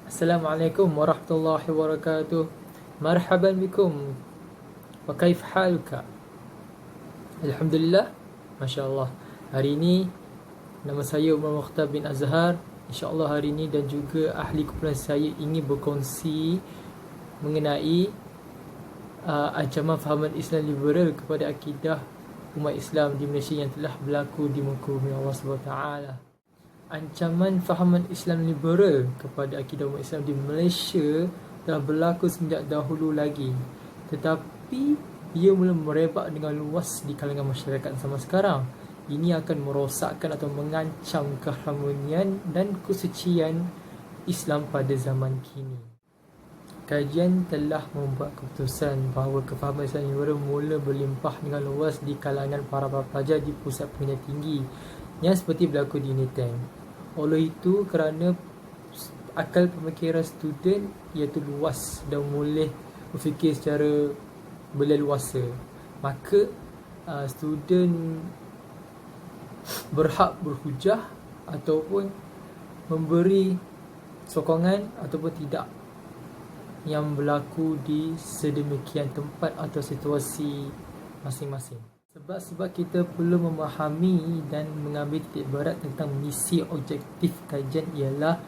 Assalamualaikum warahmatullahi wabarakatuh. Marhaban bikum. Wa kaif haluka? Alhamdulillah. Masya-Allah. Hari ini nama saya Umar Mukhtar bin Azhar. Insya-Allah hari ini dan juga ahli kumpulan saya ingin berkongsi mengenai ancaman fahaman Islam liberal kepada akidah umat Islam di Malaysia yang telah berlaku di muka bumi Allah SWT. Ancaman fahaman Islam liberal kepada akidah umat Islam di Malaysia telah berlaku sejak dahulu lagi, tetapi ia mula merebak dengan luas di kalangan masyarakat zaman sekarang. Ini akan merosakkan atau mengancam keharmonian dan kesucian Islam pada zaman kini. Kajian telah membuat keputusan bahawa kefahaman Islam liberal mula berlimpah dengan luas di kalangan para pelajar di pusat pengajian tinggi yang seperti berlaku di UniTen. Oleh itu, kerana akal pemikiran student iaitu luas dan boleh berfikir secara berleluasa, maka student berhak berhujah ataupun memberi sokongan ataupun tidak yang berlaku di sedemikian tempat atau situasi masing-masing. Sebab kita perlu memahami dan mengambil titik berat tentang misi objektif kajian ialah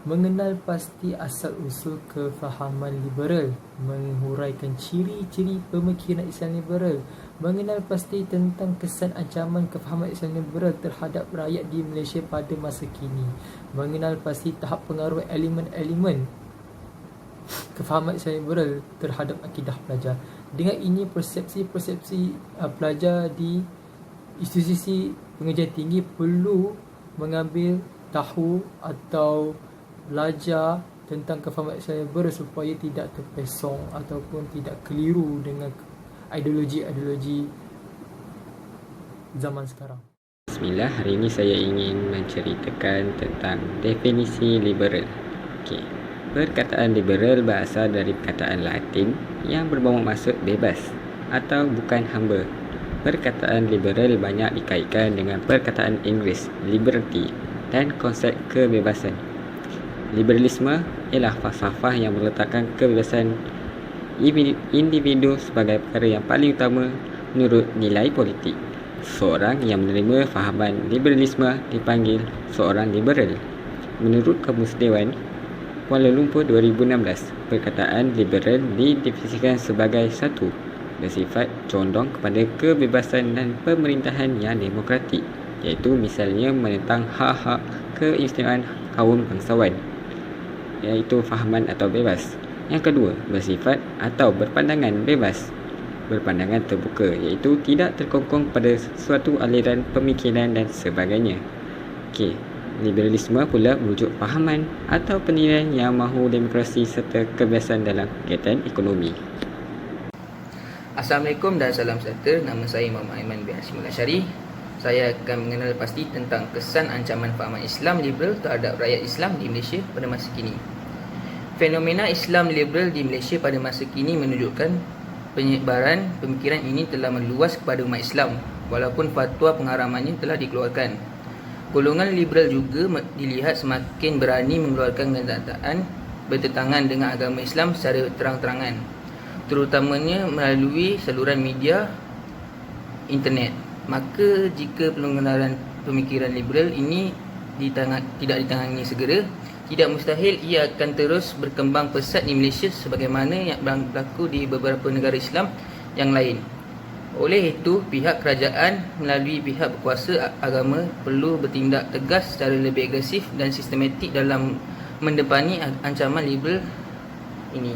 mengenal pasti asal-usul kefahaman liberal, menguraikan ciri-ciri pemikiran Islam liberal, mengenal pasti tentang kesan ancaman kefahaman Islam liberal terhadap rakyat di Malaysia pada masa kini, mengenal pasti tahap pengaruh elemen-elemen kefahaman Islam liberal terhadap akidah pelajar. Dengan ini, persepsi pelajar di institusi pengajian tinggi perlu mengambil tahu atau belajar tentang kefahaman Islam liberal supaya tidak terpesong ataupun tidak keliru dengan ideologi-ideologi zaman sekarang. Bismillah, hari ini saya ingin menceritakan tentang definisi liberal. Okey. Perkataan liberal berasal dari perkataan Latin yang bermaksud bebas atau bukan hamba. Perkataan liberal banyak dikaitkan dengan perkataan Inggeris liberty dan konsep kebebasan. Liberalisme ialah falsafah yang meletakkan kebebasan individu sebagai perkara yang paling utama menurut nilai politik. Seorang yang menerima fahaman liberalisme dipanggil seorang liberal. Menurut Kamus Dewan Kuala Lumpur 2016, perkataan liberal didefinisikan sebagai satu, bersifat condong kepada kebebasan dan pemerintahan yang demokratik, iaitu misalnya menentang hak-hak keistimewaan kaum bangsawan, iaitu fahaman atau bebas. Yang kedua, bersifat atau berpandangan bebas, berpandangan terbuka, iaitu tidak terkongkong pada suatu aliran pemikiran dan sebagainya. Okey. Liberalisme pula merujuk fahaman atau penilaian yang mahu demokrasi serta kebebasan dalam kegiatan ekonomi. Assalamualaikum dan salam sejahtera. Nama saya Muhammad Aiman bin Hashim Al-Asyari. Saya akan mengenal pasti tentang kesan ancaman fahaman Islam liberal terhadap rakyat Islam di Malaysia pada masa kini. Fenomena Islam liberal di Malaysia pada masa kini menunjukkan penyebaran pemikiran ini telah meluas kepada umat Islam walaupun fatwa pengharamannya telah dikeluarkan. Golongan liberal juga dilihat semakin berani mengeluarkan kenyataan bertentangan dengan agama Islam secara terang-terangan, terutamanya melalui saluran media internet. Maka jika pelonggaran pemikiran liberal ini tidak ditangani segera, tidak mustahil ia akan terus berkembang pesat di Malaysia sebagaimana yang berlaku di beberapa negara Islam yang lain. Oleh itu, pihak kerajaan melalui pihak berkuasa agama perlu bertindak tegas secara lebih agresif dan sistematik dalam mendepani ancaman liberal ini.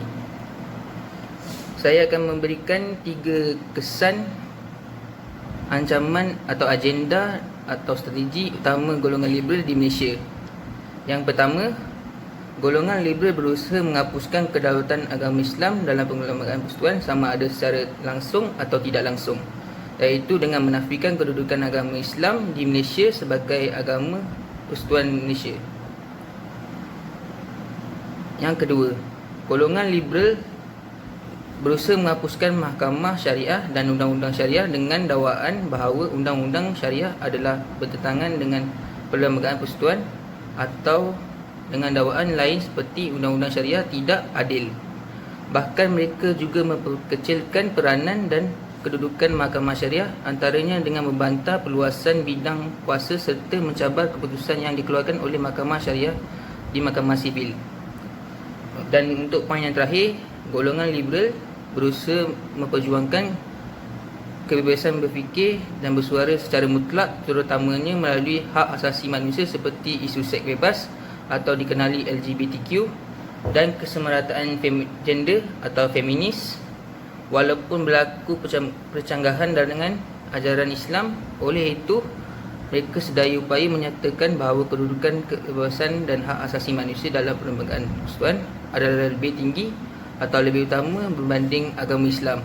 Saya akan memberikan 3 kesan ancaman atau agenda atau strategi utama golongan liberal di Malaysia. Yang pertama, golongan liberal berusaha menghapuskan kedaulatan agama Islam dalam pengelombagaan persekutuan sama ada secara langsung atau tidak langsung, iaitu dengan menafikan kedudukan agama Islam di Malaysia sebagai agama persekutuan Malaysia. Yang kedua, golongan liberal berusaha menghapuskan mahkamah syariah dan undang-undang syariah dengan dakwaan bahawa undang-undang syariah adalah bertentangan dengan perlembagaan persekutuan atau dengan dakwaan lain seperti undang-undang syariah tidak adil. Bahkan mereka juga memperkecilkan peranan dan kedudukan mahkamah syariah, antaranya dengan membantah perluasan bidang kuasa serta mencabar keputusan yang dikeluarkan oleh mahkamah syariah di mahkamah sivil. Dan untuk poin yang terakhir, golongan liberal berusaha memperjuangkan kebebasan berfikir dan bersuara secara mutlak, terutamanya melalui hak asasi manusia seperti isu seks bebas atau dikenali LGBTQ dan kesemerataan gender atau feminis. Walaupun berlaku percanggahan dengan ajaran Islam, oleh itu mereka sedaya upaya menyatakan bahawa kedudukan kebebasan dan hak asasi manusia dalam perlembagaan persekutuan adalah lebih tinggi atau lebih utama berbanding agama Islam.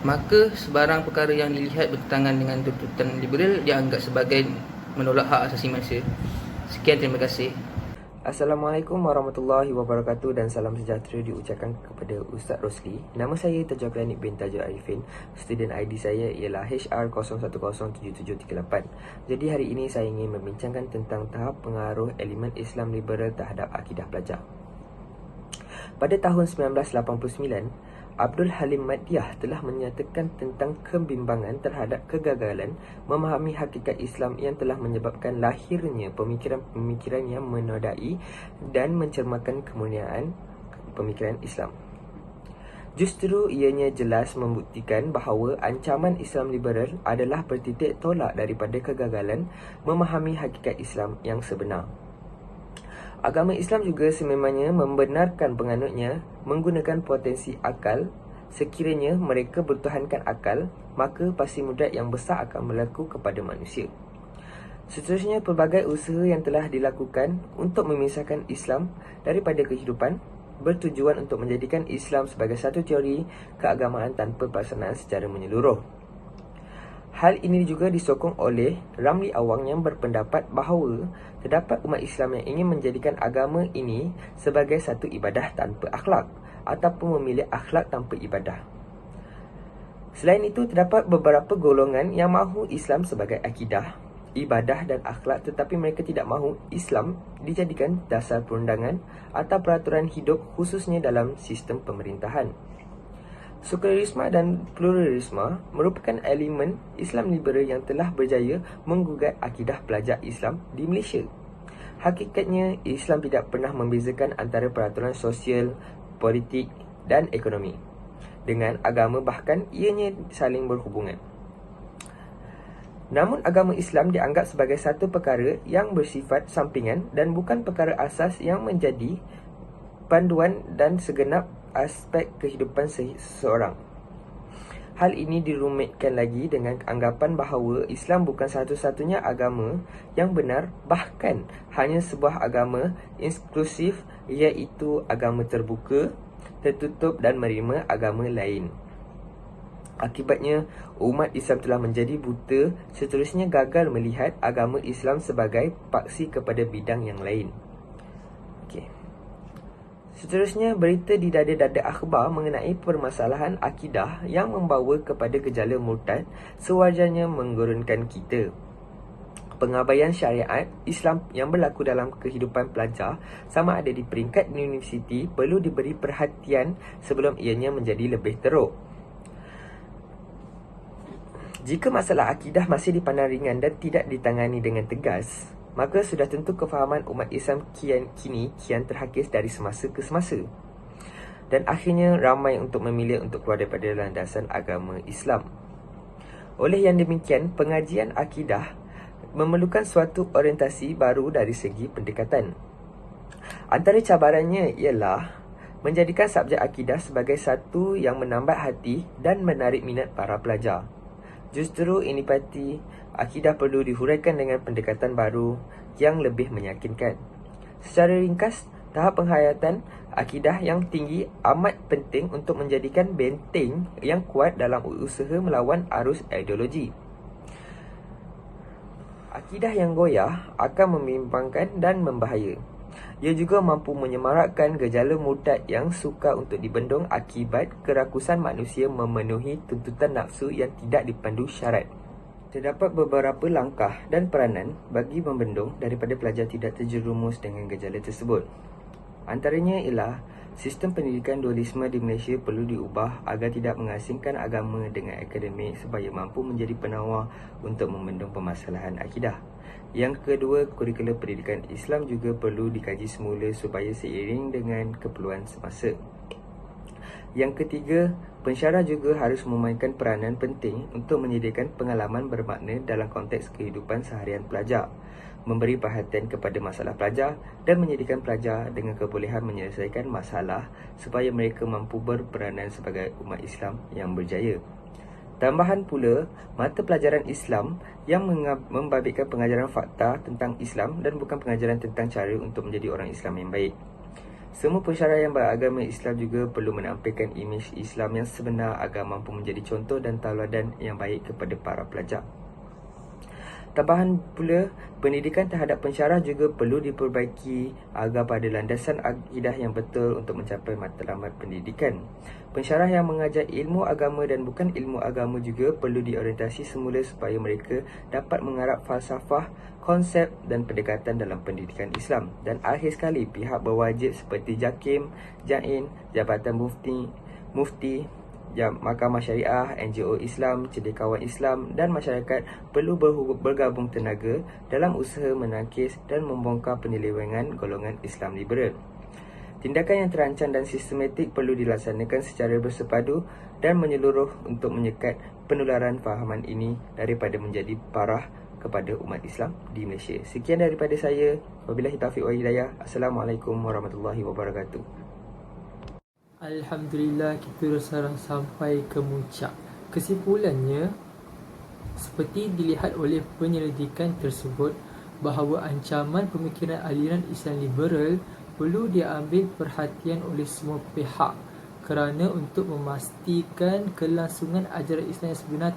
Maka sebarang perkara yang dilihat bertentangan dengan tuntutan liberal dianggap sebagai menolak hak asasi manusia. Sekian, terima kasih. Assalamualaikum warahmatullahi wabarakatuh dan salam sejahtera diucapkan kepada Ustaz Rosli. Nama saya Tajul Klinik bin Tajul Arifin. Student ID saya ialah HR010778. Jadi hari ini saya ingin membincangkan tentang tahap pengaruh elemen Islam liberal terhadap akidah pelajar. Pada tahun 1989, Abdul Halim Madiyah telah menyatakan tentang kebimbangan terhadap kegagalan memahami hakikat Islam yang telah menyebabkan lahirnya pemikiran-pemikiran yang menodai dan mencermakan kemurnian pemikiran Islam. Justru ianya jelas membuktikan bahawa ancaman Islam liberal adalah bertitik tolak daripada kegagalan memahami hakikat Islam yang sebenar. Agama Islam juga sememangnya membenarkan penganutnya menggunakan potensi akal. Sekiranya mereka bertuhankan akal, maka pasti mudarat yang besar akan berlaku kepada manusia. Seterusnya, pelbagai usaha yang telah dilakukan untuk memisahkan Islam daripada kehidupan bertujuan untuk menjadikan Islam sebagai satu teori keagamaan tanpa pelaksanaan secara menyeluruh. Hal ini juga disokong oleh Ramli Awang yang berpendapat bahawa terdapat umat Islam yang ingin menjadikan agama ini sebagai satu ibadah tanpa akhlak ataupun memilih akhlak tanpa ibadah. Selain itu, terdapat beberapa golongan yang mahu Islam sebagai akidah, ibadah dan akhlak, tetapi mereka tidak mahu Islam dijadikan dasar perundangan atau peraturan hidup khususnya dalam sistem pemerintahan. Sekularisme dan pluralisme merupakan elemen Islam liberal yang telah berjaya menggugat akidah pelajar Islam di Malaysia. Hakikatnya, Islam tidak pernah membezakan antara peraturan sosial, politik dan ekonomi dengan agama, bahkan ianya saling berhubungan. Namun agama Islam dianggap sebagai satu perkara yang bersifat sampingan dan bukan perkara asas yang menjadi panduan dan segenap aspek kehidupan seseorang. Hal ini dirumitkan lagi dengan anggapan bahawa Islam bukan satu-satunya agama yang benar, bahkan hanya sebuah agama inklusif, iaitu agama terbuka, tertutup dan menerima agama lain. Akibatnya, umat Islam telah menjadi buta, seterusnya gagal melihat agama Islam sebagai paksi kepada bidang yang lain. Seterusnya, berita di dada-dada akhbar mengenai permasalahan akidah yang membawa kepada gejala murtad sewajarnya menggurunkan kita. Pengabaian syariat Islam yang berlaku dalam kehidupan pelajar sama ada di peringkat universiti perlu diberi perhatian sebelum ianya menjadi lebih teruk. Jika masalah akidah masih dipandang ringan dan tidak ditangani dengan tegas, maka sudah tentu kefahaman umat Islam kini kian terhakis dari semasa ke semasa. Dan akhirnya ramai untuk memilih untuk keluar daripada landasan agama Islam. Oleh yang demikian, pengajian akidah memerlukan suatu orientasi baru dari segi pendekatan. Antara cabarannya ialah menjadikan subjek akidah sebagai satu yang menambat hati dan menarik minat para pelajar. Justru inipati akidah perlu dihuraikan dengan pendekatan baru yang lebih meyakinkan. Secara ringkas, tahap penghayatan akidah yang tinggi amat penting untuk menjadikan benteng yang kuat dalam usaha melawan arus ideologi. Akidah yang goyah akan membimbangkan dan membahaya. Ia juga mampu menyemarakkan gejala murtad yang sukar untuk dibendung akibat kerakusan manusia memenuhi tuntutan nafsu yang tidak dipandu syarat. Terdapat beberapa langkah dan peranan bagi membendung daripada pelajar tidak terjerumus dengan gejala tersebut. Antaranya ialah sistem pendidikan dualisme di Malaysia perlu diubah agar tidak mengasingkan agama dengan akademik supaya mampu menjadi penawar untuk membendung permasalahan akidah. Yang kedua, kurikulum pendidikan Islam juga perlu dikaji semula supaya seiring dengan keperluan semasa. Yang ketiga, pensyarah juga harus memainkan peranan penting untuk menyediakan pengalaman bermakna dalam konteks kehidupan seharian pelajar, memberi perhatian kepada masalah pelajar dan menyediakan pelajar dengan kebolehan menyelesaikan masalah supaya mereka mampu berperanan sebagai umat Islam yang berjaya. Tambahan pula, mata pelajaran Islam yang membabitkan pengajaran fakta tentang Islam dan bukan pengajaran tentang cara untuk menjadi orang Islam yang baik. Semua pensyarah yang beragama Islam juga perlu menampilkan imej Islam yang sebenar agar mampu menjadi contoh dan tauladan yang baik kepada para pelajar. Tambahan pula, pendidikan terhadap pensyarah juga perlu diperbaiki agar pada landasan akidah yang betul untuk mencapai matlamat pendidikan. Pensyarah yang mengajar ilmu agama dan bukan ilmu agama juga perlu diorientasi semula supaya mereka dapat mengarap falsafah, konsep dan pendekatan dalam pendidikan Islam. Dan akhir sekali, pihak berwajib seperti JAKIM, JAIN, Jabatan Mufti, Mahkamah Syariah, NGO Islam, Cendekiawan Islam dan masyarakat perlu bergabung tenaga dalam usaha menangkis dan membongkar penyelewengan golongan Islam liberal. Tindakan yang terancang dan sistematik perlu dilaksanakan secara bersepadu dan menyeluruh untuk menyekat penularan fahaman ini daripada menjadi parah kepada umat Islam di Malaysia. Sekian daripada saya. Wabillahi taufiq wal hidayah. Assalamualaikum warahmatullahi wabarakatuh. Alhamdulillah, kita dah sampai ke muncak. Kesimpulannya, seperti dilihat oleh penyelidikan tersebut, bahawa ancaman pemikiran aliran Islam liberal perlu diambil perhatian oleh semua pihak kerana untuk memastikan kelangsungan ajaran Islam yang sebenar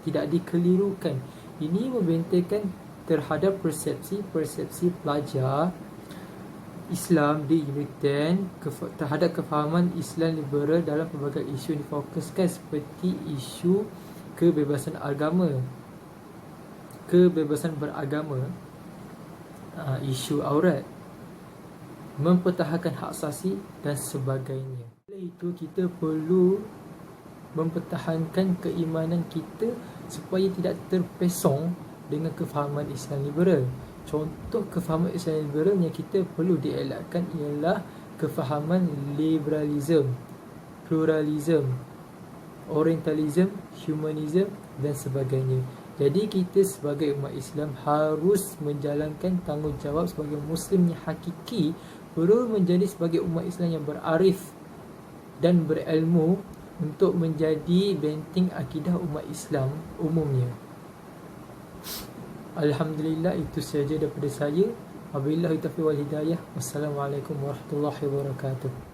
tidak dikelirukan. Ini membentangkan terhadap persepsi pelajar Islam di Britain terhadap kefahaman Islam liberal dalam pelbagai isu yang difokuskan seperti isu kebebasan beragama, isu aurat, mempertahankan hak asasi dan sebagainya. Oleh itu, kita perlu mempertahankan keimanan kita supaya tidak terpesong dengan kefahaman Islam liberal. Contoh kefahaman Islam liberal yang kita perlu dielakkan ialah kefahaman liberalism, pluralism, orientalism, humanism dan sebagainya. Jadi kita sebagai umat Islam harus menjalankan tanggungjawab sebagai Muslim yang hakiki, perlu menjadi sebagai umat Islam yang berarif dan berilmu untuk menjadi benteng akidah umat Islam umumnya. Alhamdulillah, itu sahaja daripada saya. Wabillahi taufiq wal hidayah. Wassalamualaikum warahmatullahi wabarakatuh.